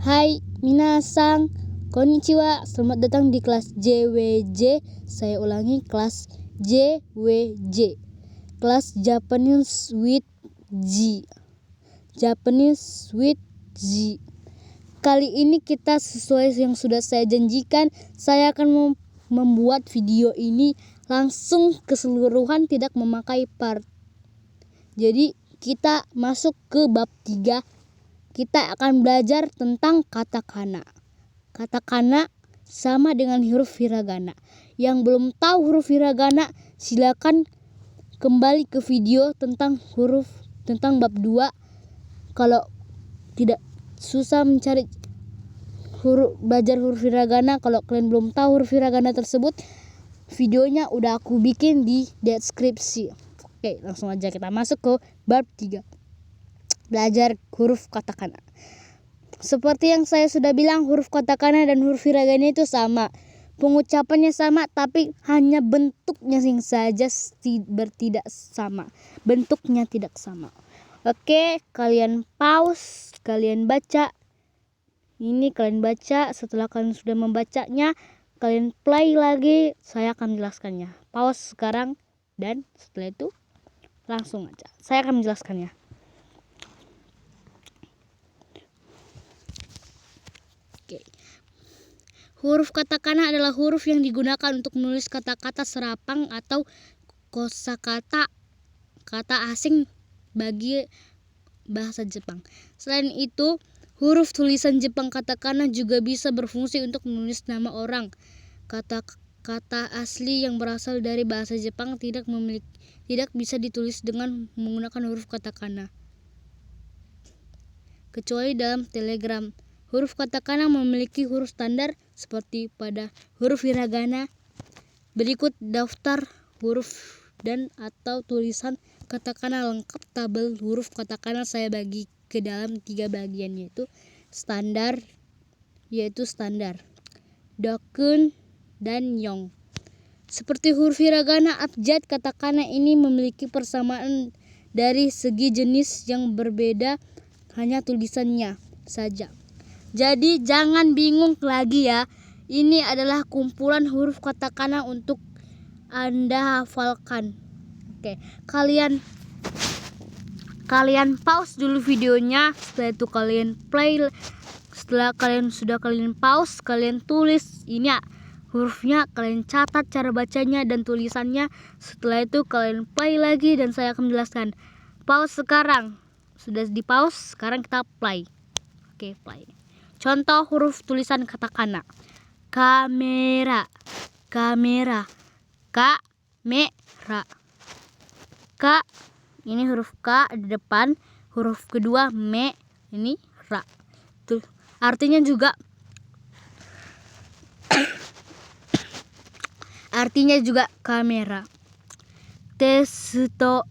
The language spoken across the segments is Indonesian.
Hai minasang, konnichiwa. Selamat datang di kelas JWJ. Saya ulangi, kelas JWJ. Kelas Japanese with G. Japanese with G. Kali ini kita sesuai yang sudah saya janjikan, saya akan membuat video ini langsung keseluruhan, tidak memakai part. Jadi kita masuk ke bab 3. Kita akan belajar tentang katakana. Katakana sama dengan huruf hiragana. Yang belum tahu huruf hiragana, silakan kembali ke video tentang bab 2. Kalau tidak susah mencari belajar huruf hiragana, kalau kalian belum tahu huruf hiragana tersebut, videonya udah aku bikin di deskripsi. Oke, langsung aja kita masuk ke bab 3. Belajar huruf katakana. Seperti yang saya sudah bilang, huruf katakana dan huruf hiragana itu sama. Pengucapannya sama, tapi hanya bentuknya yang saja tidak sama. Bentuknya tidak sama. Oke, kalian pause, kalian baca. Ini kalian baca, setelah kalian sudah membacanya, kalian play lagi, saya akan menjelaskannya. Pause sekarang, dan setelah itu langsung aja saya akan menjelaskannya. Oke. Huruf katakana adalah huruf yang digunakan untuk menulis kata-kata serapang atau kosakata, kata asing bagi bahasa Jepang. Selain itu, huruf tulisan Jepang katakana juga bisa berfungsi untuk menulis nama orang. Kata asli yang berasal dari bahasa Jepang tidak bisa ditulis dengan menggunakan huruf katakana, kecuali dalam telegram. Huruf katakana memiliki huruf standar seperti pada huruf hiragana. Berikut daftar huruf dan atau tulisan katakana lengkap. Tabel huruf katakana saya bagi ke dalam 3 bagian, yaitu standar, dokun, dan yong. Seperti huruf hiragana, abjad katakana ini memiliki persamaan dari segi jenis yang berbeda, hanya tulisannya saja. Jadi jangan bingung lagi ya. Ini adalah kumpulan huruf katakana untuk Anda hafalkan. Oke, kalian pause dulu videonya, setelah itu kalian play. Setelah kalian pause, kalian tulis ini hurufnya, kalian catat cara bacanya dan tulisannya. Setelah itu kalian play lagi dan saya akan menjelaskan. Pause sekarang. Sudah di pause, sekarang kita play. Oke, play. Contoh huruf tulisan katakana. Kamera. Kamera. Kamera. Ka, ini huruf K di depan, huruf kedua me, ini ra. Tuh, artinya juga kamera. Testo.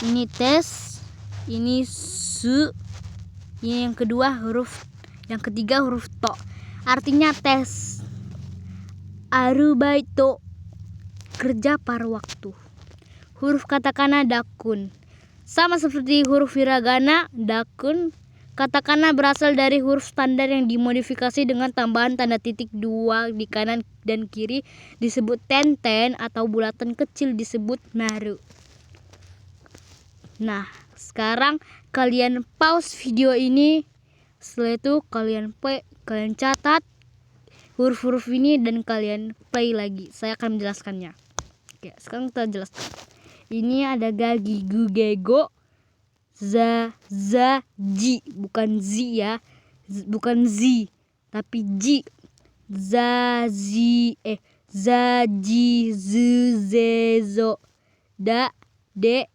Ini tes, ini su. Ini yang ketiga huruf to. Artinya tes. Arubaito, kerja paruh waktu. Huruf katakana dakun. Sama seperti huruf hiragana, dakun, katakana berasal dari huruf standar yang dimodifikasi dengan tambahan tanda titik 2 di kanan dan kiri, disebut tenten, atau bulatan kecil disebut naru. Nah, sekarang kalian pause video ini. Setelah itu kalian catat huruf-huruf ini dan kalian play lagi. Saya akan menjelaskannya. Oke, sekarang kita jelaskan. Ini ada gagi, gu, gego, za, ji, bukan zi ya, bukan zi, tapi ji, za, ji, zu, ze, zo, da, de,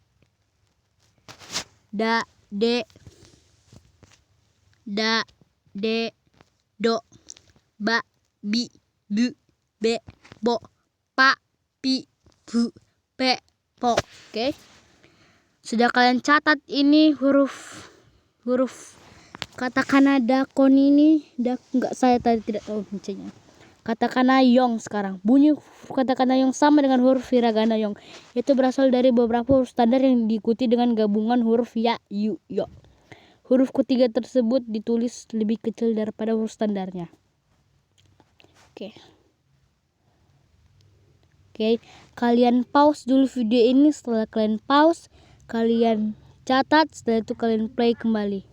do, ba, bi, bu, be, bo, pa, pi, bu, pe, po. Oke. Sudah kalian catat ini huruf katakana dakon ini. Saya tadi tidak tahu bacanya. Katakana yong sekarang. Bunyi katakana yong sama dengan huruf hiragana yong. Itu berasal dari beberapa huruf standar yang diikuti dengan gabungan huruf ya, yu, yo. huruf ketiga tersebut ditulis lebih kecil daripada huruf standarnya. Oke, kalian pause dulu video ini. Setelah kalian pause, kalian catat, setelah itu kalian play kembali.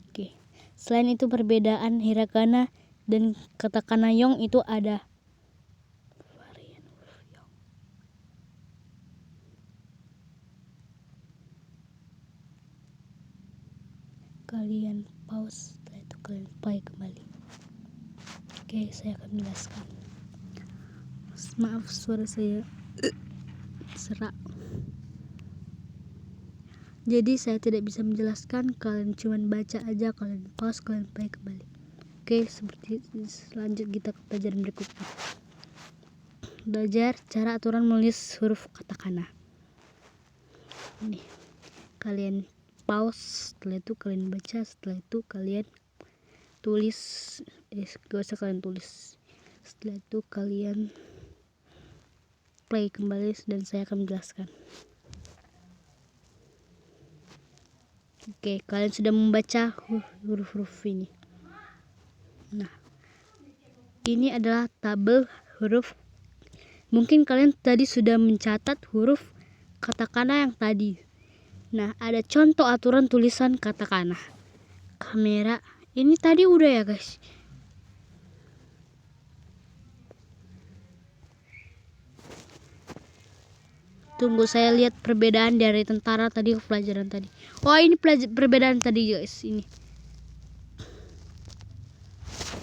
Oke. Selain itu perbedaan hiragana dan katakana yong itu ada varian huruf yong. Kalian pause, setelah itu kalian play kembali. Oke, saya akan menjelaskan. Maaf suara saya serak. Jadi saya tidak bisa menjelaskan, kalian cuma baca aja, kalian pause, kalian play kembali. Oke, seperti selanjut kita ke pelajaran berikutnya. Belajar cara aturan menulis huruf katakana. Ini kalian pause, setelah itu kalian baca, setelah itu kalian tulis. Gak usah kalian tulis. Setelah itu kalian play kembali dan saya akan menjelaskan. Oke, kalian sudah membaca huruf-huruf ini. Nah, ini adalah tabel huruf. Mungkin kalian tadi sudah mencatat huruf katakana yang tadi. Nah, ada contoh aturan tulisan katakana. Kamera. Ini tadi udah ya, guys. Tunggu, saya lihat perbedaan dari tentara tadi ke pelajaran tadi. Oh, ini perbedaan tadi, guys. Ini.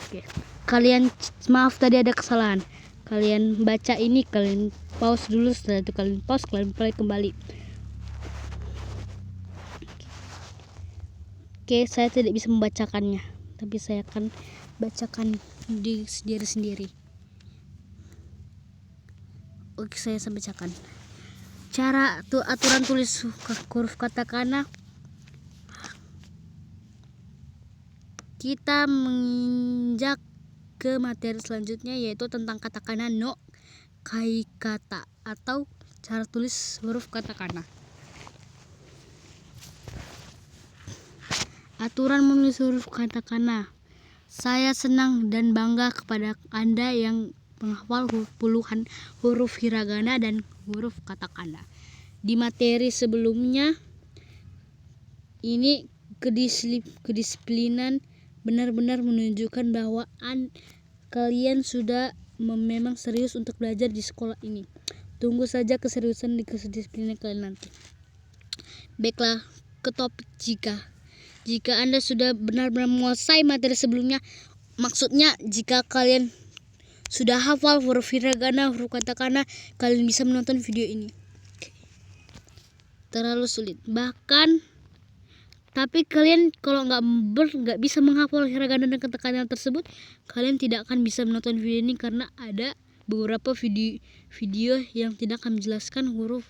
Oke. Kalian, maaf tadi ada kesalahan. Kalian baca ini, kalian pause dulu, setelah itu kalian pause, kalian play kembali. Oke, saya tidak bisa membacakannya, tapi saya akan bacakan di sendiri-sendiri. Oke, saya bacakan. Cara aturan tulis huruf katakana. Kita menginjak ke materi selanjutnya, yaitu tentang katakana no kaikata atau cara tulis huruf katakana. Aturan menulis huruf katakana. Saya senang dan bangga kepada Anda yang menghafal puluhan huruf hiragana dan huruf katakana. Di materi sebelumnya ini kedisiplinan benar-benar menunjukkan bahwa kalian sudah memang serius untuk belajar di sekolah ini. Tunggu saja keseriusan di kedisiplinan kalian nanti. Baiklah, ke topik jika Anda sudah benar-benar menguasai materi sebelumnya, maksudnya jika kalian sudah hafal huruf hiragana, huruf katakana, kalian bisa menonton video ini. Terlalu sulit. Bahkan, tapi kalian kalau nggak bisa menghafal hiragana dan katakana tersebut, kalian tidak akan bisa menonton video ini karena ada beberapa video yang tidak akan menjelaskan huruf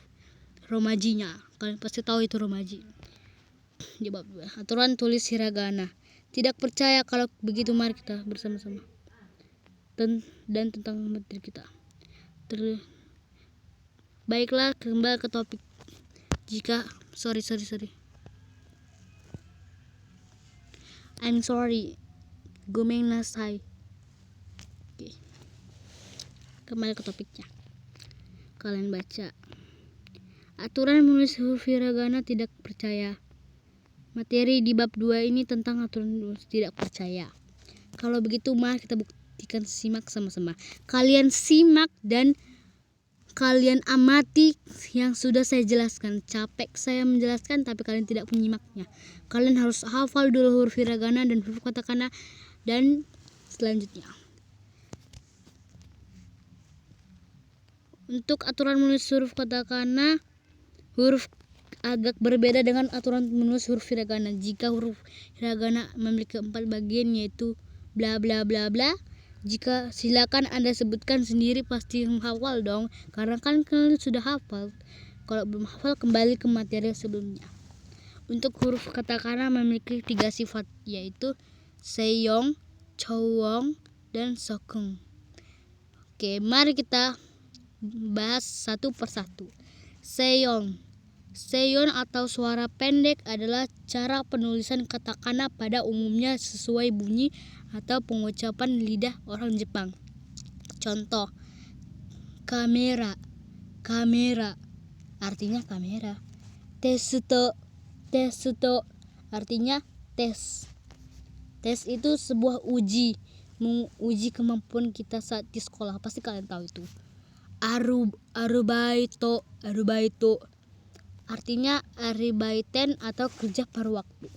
romajinya. Kalian pasti tahu itu romaji. Di bab 2, aturan tulis hiragana. Tidak percaya kalau begitu, mari kita bersama-sama dan tentang materi kita. Baiklah, kembali ke topik. I'm sorry. Gomeng nasai. Oke. Kembali ke topiknya. Kalian baca. Aturan menulis huruf hiragana tidak percaya. Materi di bab 2 ini tentang aturan menulis tidak percaya. Kalau begitu, mari kita buktikan, simak sama-sama. Kalian simak dan kalian amati yang sudah saya jelaskan. Capek saya menjelaskan, tapi kalian tidak menyimaknya. Kalian harus hafal dulu huruf hiragana dan huruf katakana dan selanjutnya. Untuk aturan menulis huruf katakana, huruf agak berbeda dengan aturan menulis huruf hiragana. Jika huruf hiragana memiliki 4 bagian, yaitu bla bla bla bla, jika silakan Anda sebutkan sendiri, pasti menghafal dong, karena kan kalian sudah hafal. Kalau belum hafal, kembali ke materi sebelumnya. Untuk huruf katakana memiliki 3 sifat, yaitu seiyong, chowong, dan sokung. Oke, mari kita bahas satu persatu. Seiyong. Seiyong atau suara pendek adalah cara penulisan katakana pada umumnya sesuai bunyi atau pengucapan lidah orang Jepang. Contoh, kamera. Kamera artinya kamera. Testo. Testo artinya tes. Tes itu sebuah uji, menguji kemampuan kita saat di sekolah. Pasti kalian tahu itu. Arubaito. Arubaito artinya aribaiten atau kerja paruh waktu.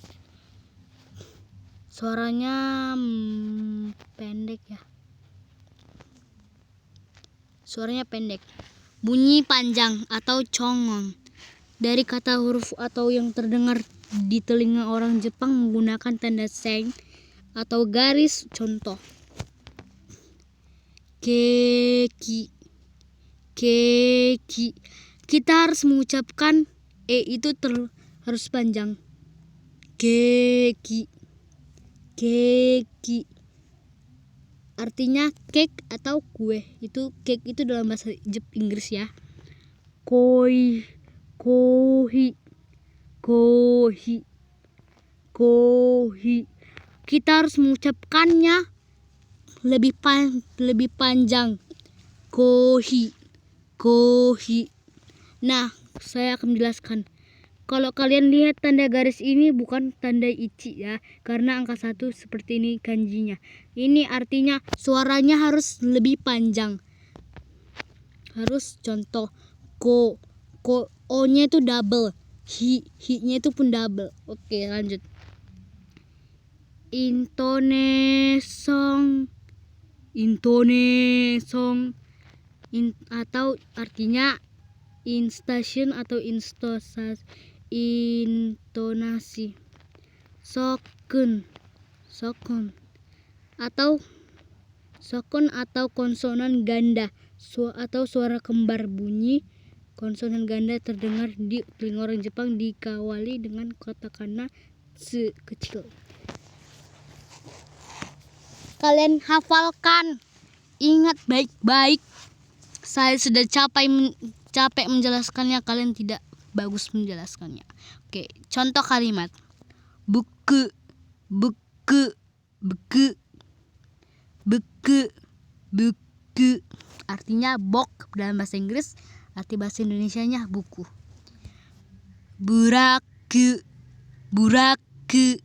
Suaranya pendek ya. Suaranya pendek. Bunyi panjang atau chongong. Dari kata huruf atau yang terdengar di telinga orang Jepang menggunakan tanda sen atau garis. Contoh, keki. Keki. Kita harus mengucapkan itu harus panjang. Keki. Keki artinya cake atau kue. Itu cake itu dalam bahasa Inggris ya. Kohi. Kohi. Kohi. Kohi. Kita harus mengucapkannya lebih panjang. Kohi. Kohi. Nah, saya akan menjelaskan. Kalau kalian lihat tanda garis ini bukan tanda ichi ya, karena angka 1 seperti ini kanjinya. Ini artinya suaranya harus lebih panjang. Harus contoh ko o-nya itu double, hi-nya itu pun double. Oke, lanjut. Intonesong. Intonesong atau artinya instation atau intonasi. Sokun. Sokun atau sokun atau konsonan ganda atau suara kembar. Bunyi konsonan ganda terdengar di telinga orang Jepang dikawali dengan katakana tsu kecil. Kalian hafalkan, ingat baik-baik. Saya sudah capek menjelaskannya, kalian tidak bagus menjelaskannya. Oke, contoh kalimat. Buku. Buku. Buku. Buku. Buku artinya book dalam bahasa Inggris, arti bahasa Indonesianya buku. Buraku. Buraku.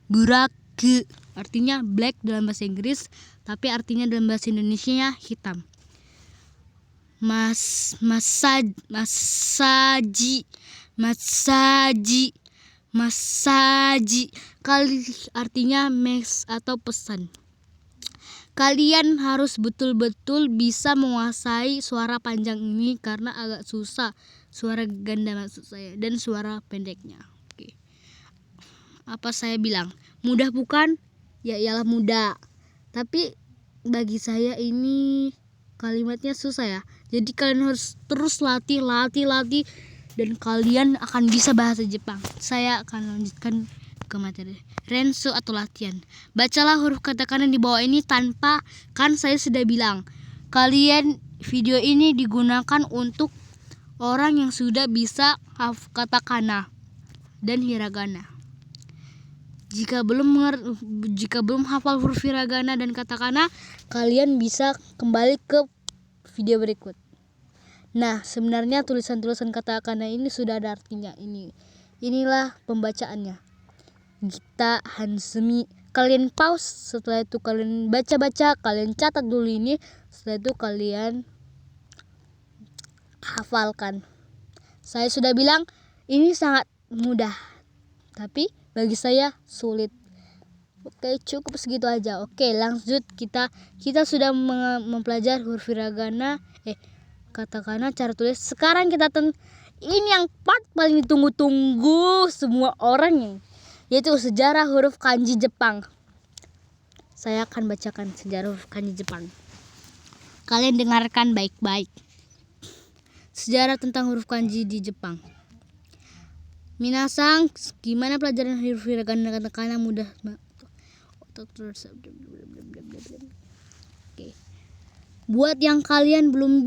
Buraku artinya black dalam bahasa Inggris, tapi artinya dalam bahasa Indonesianya hitam. Masaji. Masaji. Masaji kali artinya mes atau pesan. Kalian harus betul-betul bisa menguasai suara panjang ini karena agak susah. Suara ganda maksud saya, dan suara pendeknya. Oke. Apa saya bilang? Mudah bukan? Ya iyalah mudah. Tapi bagi saya ini kalimatnya susah ya. Jadi kalian harus terus latih dan kalian akan bisa bahasa Jepang. Saya akan lanjutkan ke materi rensu atau latihan. Bacalah huruf katakana di bawah ini tanpa, kan saya sudah bilang. Kalian video ini digunakan untuk orang yang sudah bisa katakana dan hiragana. Jika belum hafal huruf hiragana dan katakana, kalian bisa kembali ke video berikut. Nah, sebenarnya tulisan-tulisan katakana ini sudah ada artinya. Inilah pembacaannya. Gita Hansumi. Kalian pause, setelah itu kalian baca-baca, kalian catat dulu ini, setelah itu kalian hafalkan. Saya sudah bilang ini sangat mudah, tapi bagi saya sulit. Oke, cukup segitu aja. Oke, lanjut kita sudah mempelajari huruf hiragana, katakana, cara tulis. Sekarang kita ini yang part paling ditunggu-tunggu semua orang, yaitu sejarah huruf kanji Jepang. Saya akan bacakan sejarah huruf kanji Jepang. Kalian dengarkan baik-baik. Sejarah tentang huruf kanji di Jepang. Minasang, gimana pelajaran huruf hiragana dan katakana mudah? Oke. Buat yang kalian belum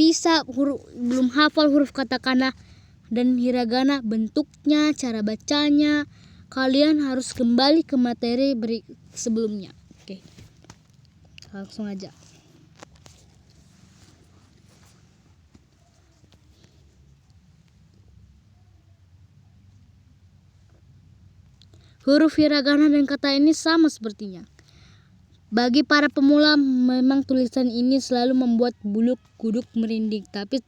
hafal huruf katakana, dan hiragana, bentuknya, cara bacanya. Kalian harus kembali ke materi sebelumnya. Oke, langsung aja. Huruf hiragana dan kata ini sama sepertinya. Bagi para pemula, memang tulisan ini selalu membuat bulu kuduk merinding, tapi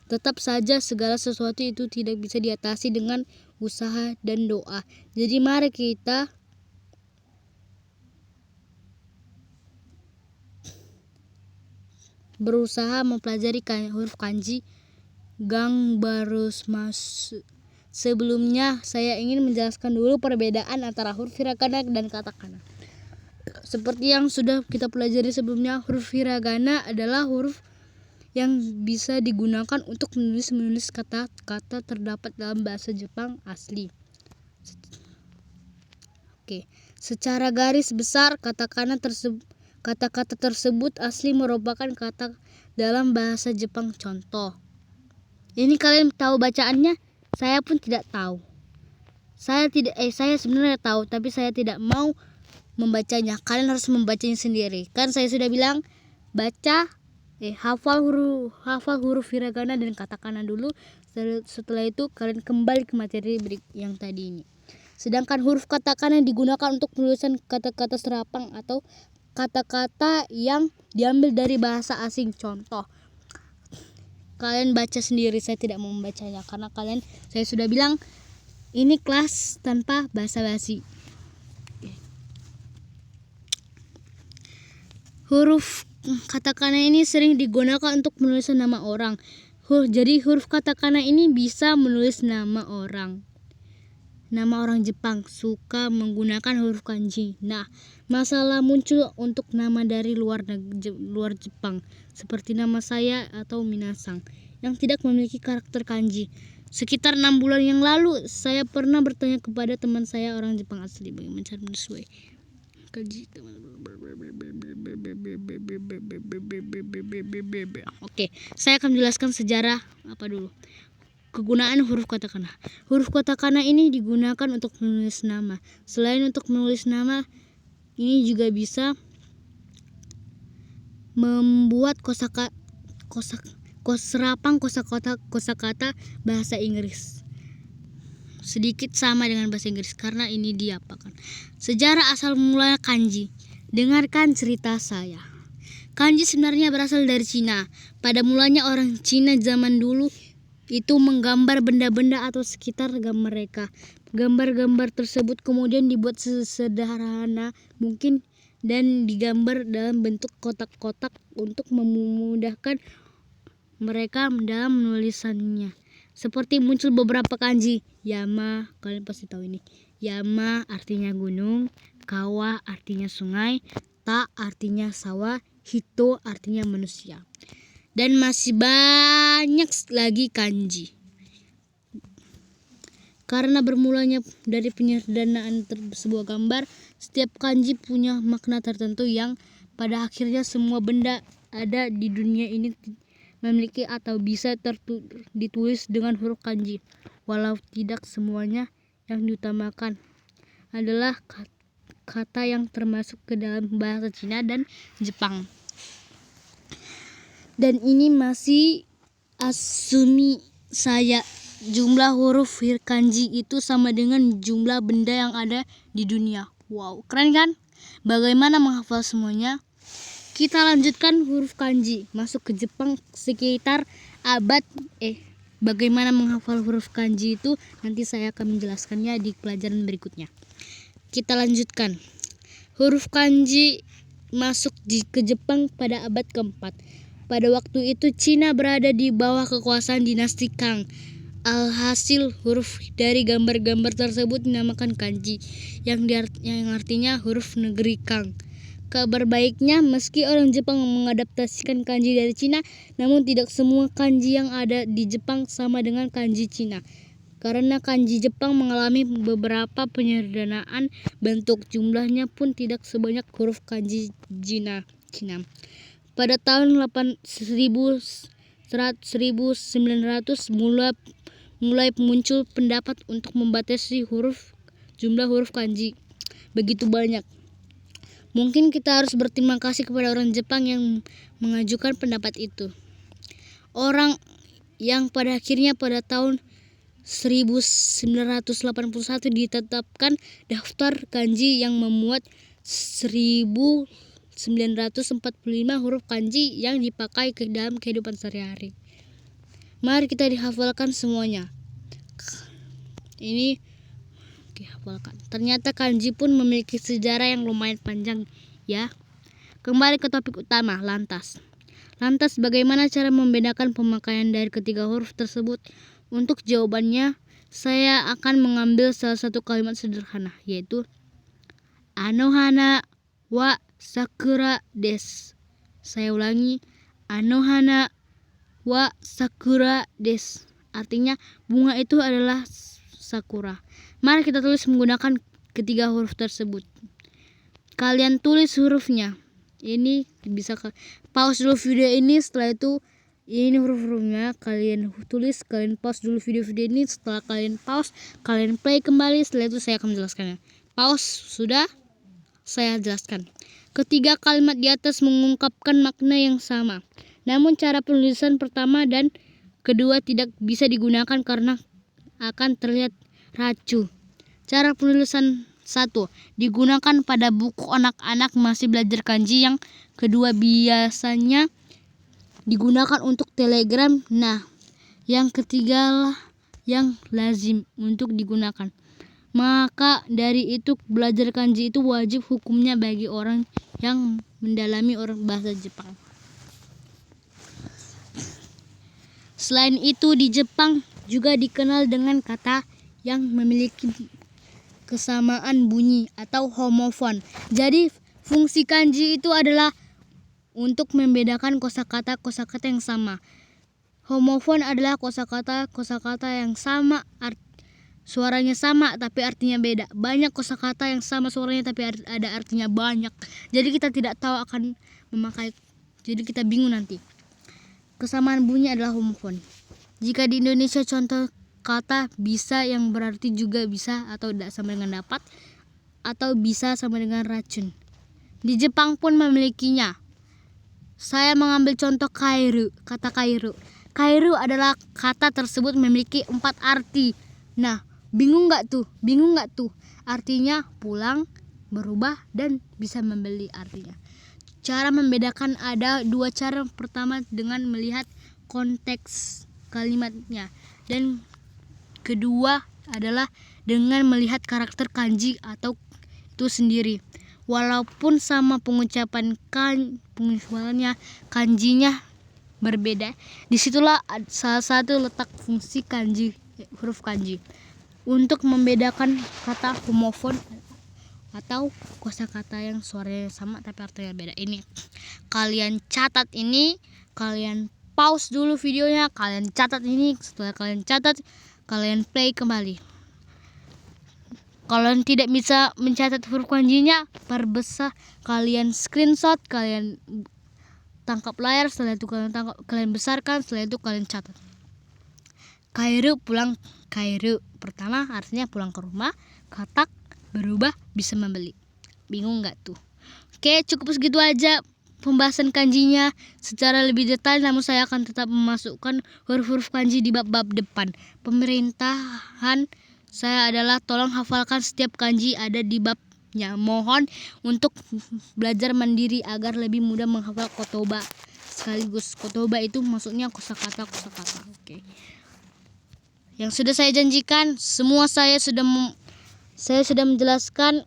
tetap saja segala sesuatu itu tidak bisa diatasi dengan usaha dan doa. Jadi mari kita berusaha mempelajari huruf kanji Gangbarosmasu. Sebelumnya saya ingin menjelaskan dulu perbedaan antara huruf hiragana dan katakana. Seperti yang sudah kita pelajari sebelumnya, huruf hiragana adalah huruf yang bisa digunakan untuk menulis kata-kata terdapat dalam bahasa Jepang asli. Oke, secara garis besar kata-kata tersebut asli merupakan kata dalam bahasa Jepang. Contoh. Ini kalian tahu bacaannya? Saya pun tidak tahu. Saya sebenarnya tahu, tapi saya tidak mau membacanya. Kalian harus membacanya sendiri. Kan saya sudah bilang hafal huruf hiragana dan katakana dulu. Setelah itu kalian kembali ke materi yang tadi ini. Sedangkan huruf katakana digunakan untuk penulisan kata-kata serapang atau kata-kata yang diambil dari bahasa asing. Contoh. Kalian baca sendiri, saya tidak mau membacanya karena saya sudah bilang ini kelas tanpa basa-basi. Huruf katakana ini sering digunakan untuk penulisan nama orang. Jadi huruf katakana ini bisa menulis nama orang. Nama orang Jepang suka menggunakan huruf kanji. Nah, masalah muncul untuk nama dari luar Jepang, seperti nama saya atau Minasang, yang tidak memiliki karakter kanji. Sekitar 6 bulan yang lalu, saya pernah bertanya kepada teman saya orang Jepang asli bagaimana cara menulis kanji. Oke, saya akan menjelaskan sejarah kegunaan huruf katakana. Huruf katakana ini digunakan untuk menulis nama. Selain untuk menulis nama, ini juga bisa membuat serapang kosakata bahasa Inggris. Sedikit sama dengan bahasa Inggris karena ini diapakan. Sejarah asal mula kanji. Dengarkan cerita saya. Kanji sebenarnya berasal dari Cina. Pada mulanya orang Cina zaman dulu itu menggambar benda-benda atau sekitar mereka. Gambar-gambar tersebut kemudian dibuat sesederhana mungkin dan digambar dalam bentuk kotak-kotak untuk memudahkan mereka dalam menulisannya. Seperti muncul beberapa kanji. Yama, kalian pasti tahu ini. Yama artinya gunung, kawa artinya sungai, ta artinya sawah, hito artinya manusia. Dan masih banyak lagi kanji. Karena bermulanya dari penyederhanaan sebuah gambar, setiap kanji punya makna tertentu yang pada akhirnya semua benda ada di dunia ini memiliki atau bisa ditulis dengan huruf kanji. Walau tidak semuanya, yang diutamakan adalah kata yang termasuk ke dalam bahasa Cina dan Jepang. Dan ini masih asumsi saya. Jumlah huruf kanji itu sama dengan jumlah benda yang ada di dunia. Wow, keren kan? Bagaimana menghafal semuanya? Kita lanjutkan huruf kanji. Masuk ke Jepang sekitar abad bagaimana menghafal huruf kanji itu nanti saya akan menjelaskannya di pelajaran berikutnya. Kita lanjutkan. Huruf kanji masuk ke Jepang pada abad keempat. Pada waktu itu Cina berada di bawah kekuasaan dinasti Kang. Alhasil huruf dari gambar-gambar tersebut dinamakan kanji, yang artinya huruf negeri Kang. Kabar baiknya, meski orang Jepang mengadaptasikan kanji dari Cina, namun tidak semua kanji yang ada di Jepang sama dengan kanji Cina. Karena kanji Jepang mengalami beberapa penyederhanaan bentuk, jumlahnya pun tidak sebanyak huruf kanji Cina. Pada tahun 1900 mulai muncul pendapat untuk membatasi jumlah huruf kanji begitu banyak. Mungkin kita harus berterima kasih kepada orang Jepang yang mengajukan pendapat itu. Orang yang pada akhirnya pada tahun 1981 ditetapkan daftar kanji yang memuat 1945 huruf kanji yang dipakai ke dalam kehidupan sehari-hari. Mari kita dihafalkan semuanya. Ini dihafalkan. Ternyata kanji pun memiliki sejarah yang lumayan panjang ya. Kembali ke topik utama, lantas. Lantas bagaimana cara membedakan pemakaian dari ketiga huruf tersebut? Untuk jawabannya, saya akan mengambil salah satu kalimat sederhana, yaitu Anohana wa sakura desu. Saya ulangi, Anohana wa sakura desu. Artinya bunga itu adalah sakura. Mari kita tulis menggunakan ketiga huruf tersebut. Kalian tulis hurufnya. Ini bisa pause dulu video ini, setelah itu ini huruf-hurufnya kalian tulis, kalian pause dulu video-video ini, setelah kalian pause kalian play kembali, setelah itu saya akan menjelaskannya. Pause sudah, saya jelaskan. Ketiga kalimat di atas mengungkapkan makna yang sama, namun cara penulisan pertama dan kedua tidak bisa digunakan karena akan terlihat racu. Cara penulisan 1. Digunakan pada buku anak-anak masih belajar kanji. Yang kedua biasanya digunakan untuk telegram. Nah, yang ketiga lah yang lazim untuk digunakan. Maka dari itu belajar kanji itu wajib hukumnya bagi orang yang mendalami orang bahasa Jepang. Selain itu di Jepang juga dikenal dengan kata yang memiliki kesamaan bunyi atau homofon. Jadi fungsi kanji itu adalah untuk membedakan kosakata yang sama. Homofon adalah kosakata yang sama, suaranya sama tapi artinya beda. Banyak kosakata yang sama suaranya tapi ada artinya banyak. Jadi kita tidak tahu akan memakai. Jadi kita bingung nanti. Kesamaan bunyi adalah homofon. Jika di Indonesia contoh kata bisa yang berarti juga bisa atau tidak sama dengan dapat atau bisa sama dengan racun. Di Jepang pun memilikinya. Saya mengambil contoh kairu, kata kairu. Kairu adalah kata tersebut memiliki 4 arti. Nah, bingung nggak tuh? Artinya pulang, berubah, dan bisa membeli artinya. Cara membedakan ada 2 cara. Pertama dengan melihat konteks kalimatnya dan kedua adalah dengan melihat karakter kanji atau itu sendiri. Walaupun sama pengucapannya kanjinya berbeda. Disitulah salah satu letak fungsi kanji, huruf kanji. Untuk membedakan kata homofon atau kosakata yang suaranya sama tapi artinya beda. Ini kalian catat ini, kalian pause dulu videonya, kalian catat ini, setelah kalian catat kalian play kembali. Kalau tidak bisa mencatat huruf kanjinya, perbesar, kalian screenshot, kalian tangkap layar, setelah itu kalian besarkan, setelah itu kalian catat. Kairu, pulang. Kairu pertama artinya pulang ke rumah. Katak, berubah, bisa membeli. Bingung nggak tuh? Oke, cukup segitu aja pembahasan kanjinya secara lebih detail, namun saya akan tetap memasukkan huruf-huruf kanji di bab-bab depan. Pemerintahan saya adalah tolong hafalkan setiap kanji ada di babnya. Mohon untuk belajar mandiri agar lebih mudah menghafal kotoba. Sekaligus kotoba itu maksudnya kosakata. Oke. Yang sudah saya janjikan, semua saya sudah menjelaskan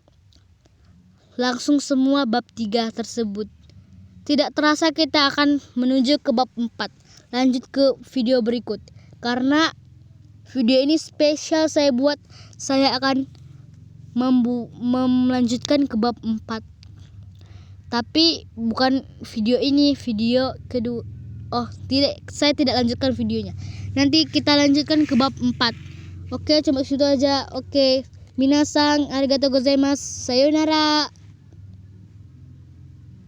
langsung semua bab 3 tersebut. Tidak terasa kita akan menuju ke bab 4. Lanjut ke video berikut. Karena video ini spesial saya buat, saya akan melanjutkan ke bab 4. Tapi bukan video ini, video kedua. Oh, tidak, saya tidak lanjutkan videonya. Nanti kita lanjutkan ke bab 4. Oke, cuma itu aja. Oke. Minasang arigatou gozaimasu. Sayonara.